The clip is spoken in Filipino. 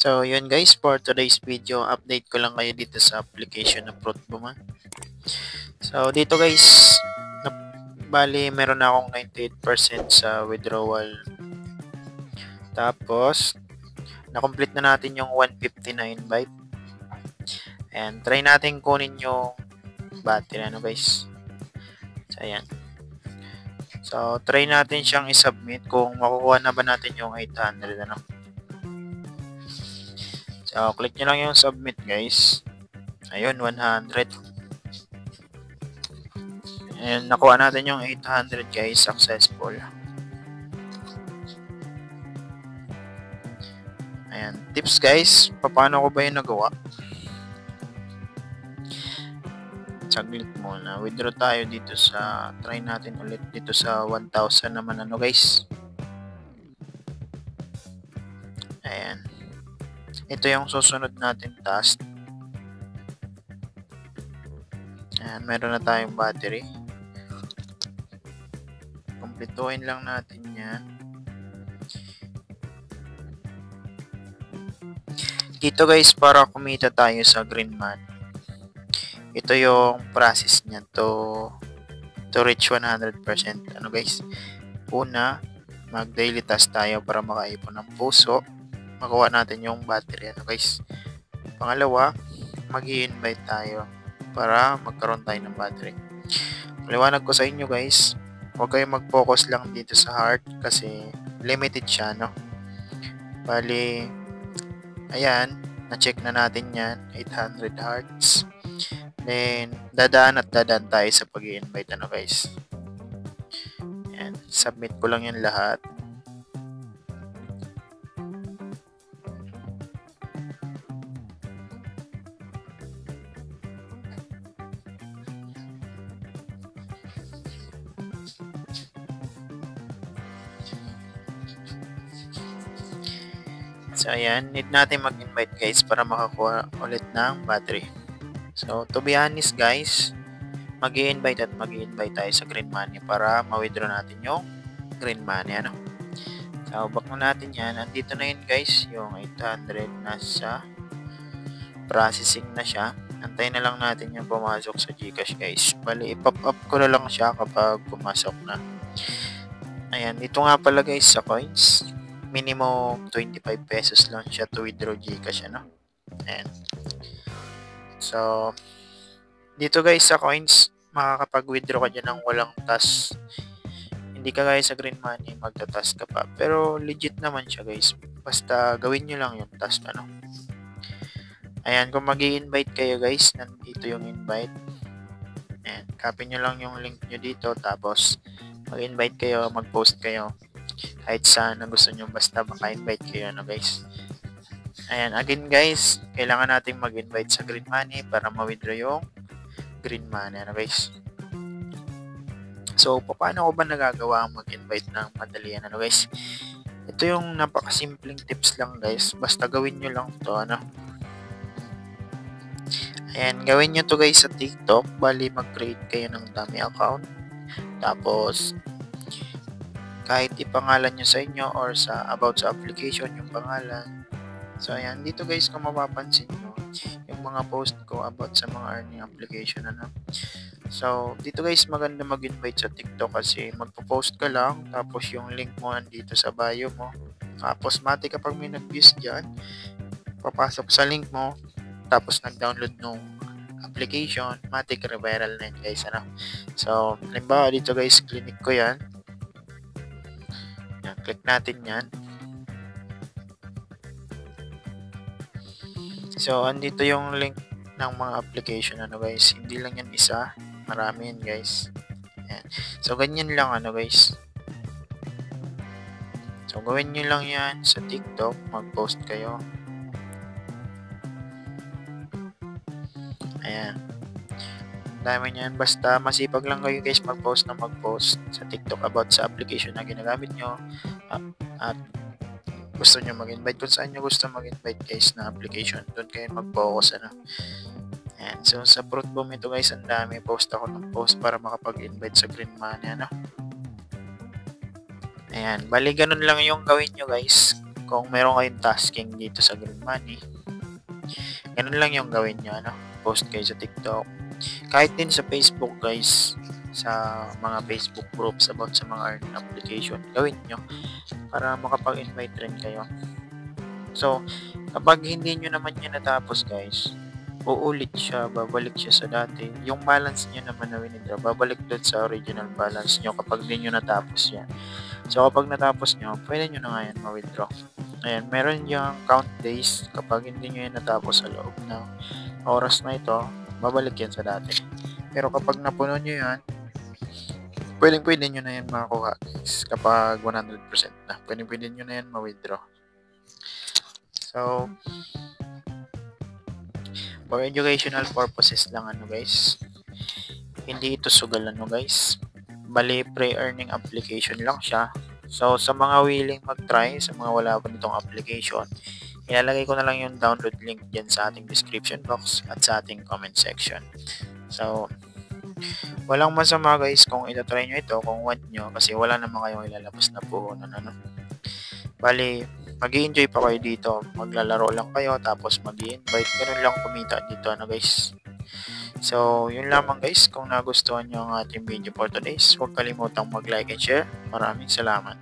So, yun guys, for today's video, update ko lang kayo dito sa application ng Fruitboom. So, dito guys, bali meron na akong 98% sa withdrawal. Tapos, na-complete na natin yung 150 na invite. And try natin kunin yung battery, guys. So, ayan. So, try natin siyang i-submit kung makukuha na ba natin yung 800, So, click nyo lang yung submit, guys. Ayun, 100. And nakuha natin yung 800, guys. Successful. Ayan. Tips, guys. Paano ko ba yung nagawa? Saglit muna. Withdraw tayo dito sa... Try natin ulit dito sa 1,000 naman, guys. Ayan. Ito yung susunod natin task. Ayan, meron na tayong battery. Kumpletuhin lang natin yan. Dito guys, para kumita tayo sa green money. Ito yung process niya to reach 100%. Guys? Una, mag-daily task tayo para makaipon ng puso. Magawa natin yung battery, guys. Pangalawa, mag-i-invite tayo para magkaroon tayo ng battery. Paliwanag ko sa inyo, guys, huwag kayong mag-focus lang dito sa heart kasi limited siya, Bali, ayan, na-check na natin yan, 800 hearts. Then, dadaan tayo sa pag-i-invite, guys. Ayan, submit ko lang yan lahat. So, ayan. Need natin mag-invite, guys, para makakuha ulit ng battery. So, to be honest, guys, mag-i-invite tayo sa green money para ma-withdraw natin yung green money, So, back na natin yan. Andito na yun, guys, yung 800 nasa processing na siya. Antayin na lang natin yung pumasok sa GCash, guys. Bali, i-pop up ko na lang siya kapag pumasok na. Ayan. Ito nga pala, guys, sa coins. Minimum 25 pesos lang siya to withdraw GCash, Ayan. So, dito guys sa coins, makakapag-withdraw ka dyan ng walang task. Hindi ka guys sa green money, magta-task ka pa. Pero legit naman siya guys. Basta gawin nyo lang yung task, Ayan, kung mag-i-invite kayo guys, nandito yung invite. Ayan, copy nyo lang yung link nyo dito. Tapos, mag-invite kayo, mag-post kayo. Kahit saan na gusto nyo, basta maka-invite kayo, guys. Ayan, again guys, kailangan natin mag-invite sa green money para ma-withdraw yung green money, guys. So, paano ko ba nagagawa ang mag-invite ng madali, guys? Ito yung napakasimpleng tips lang, guys. Basta gawin nyo lang to, Ayan, gawin nyo to guys sa TikTok. Bali, mag-create kayo ng dummy account. Tapos, kahit ipangalan nyo sa inyo or sa about sa application yung pangalan. So, ayan. Dito guys, kung mapapansin nyo, yung mga post ko about sa mga earning application, So, dito guys, maganda mag-invite sa TikTok kasi magpo-post ka lang, tapos yung link mo andito sa bio mo. Tapos, mati kapag may nag-views dyan, papasok sa link mo, tapos nag-download nung application, matik referral na yun guys, So, halimbawa dito guys, clinic ko yan. Click natin yan. So, andito yung link ng mga application, guys. Hindi lang yan isa. Marami yan, guys. Ayan. So, ganyan lang, guys. So, gawin nyo lang yan sa TikTok. Mag-post kayo. Ayan. Dami niyan. Basta masipag lang kayo, guys, mag-post na mag-post sa TikTok about sa application na ginagamit nyo. At gusto nyo mag-invite, kung saan nyo gusto mag-invite guys na application, doon kayo mag-focus, Ayan. So, sa Fruitboom ito guys, ang dami. Post ako ng post para makapag-invite sa green money, Ayan. Bali, ganun lang yung gawin nyo guys. kung meron kayong tasking dito sa Green Money, ganun lang yung gawin nyo, ano? Post kayo sa TikTok. Kahit din sa Facebook, guys, sa mga Facebook groups about sa mga earning application, gawin nyo para makapag-invite rin kayo. So, kapag hindi nyo naman yan natapos, guys, uulit siya, babalik siya sa dati. Yung balance nyo naman na winidraw, babalik doon sa original balance nyo kapag di nyo natapos yan. So, kapag natapos nyo, pwede nyo na nga yan ma-withdraw. Ayan, meron yung count days. Kapag hindi nyo yan natapos sa loob ng oras na ito, babalik yan sa dati. Pero kapag napuno nyo yan, pwede nyo na yan makakuha, guys. Kapag 100% na, pwede nyo na yan ma-withdraw. So, for educational purposes lang, ano, guys. Hindi ito sugal, ano, guys. Bali, pre-earning application lang siya. So, sa mga willing mag-try, sa mga wala pa nitong application, ilalagay ko na lang yung download link dyan sa ating description box at sa ating comment section. So, walang masama, guys, kung itatry nyo ito, kung want nyo, kasi wala naman kayong ilalabas na puhunan, ano. Bali, mag-i-enjoy pa kayo dito. Maglalaro lang kayo, tapos mag-i-invite. Ganun lang kumita dito, ano, guys. So, yun lamang, guys. Kung nagustuhan nyo ang ating video for today's, huwag kalimutang mag-like and share. Maraming salamat.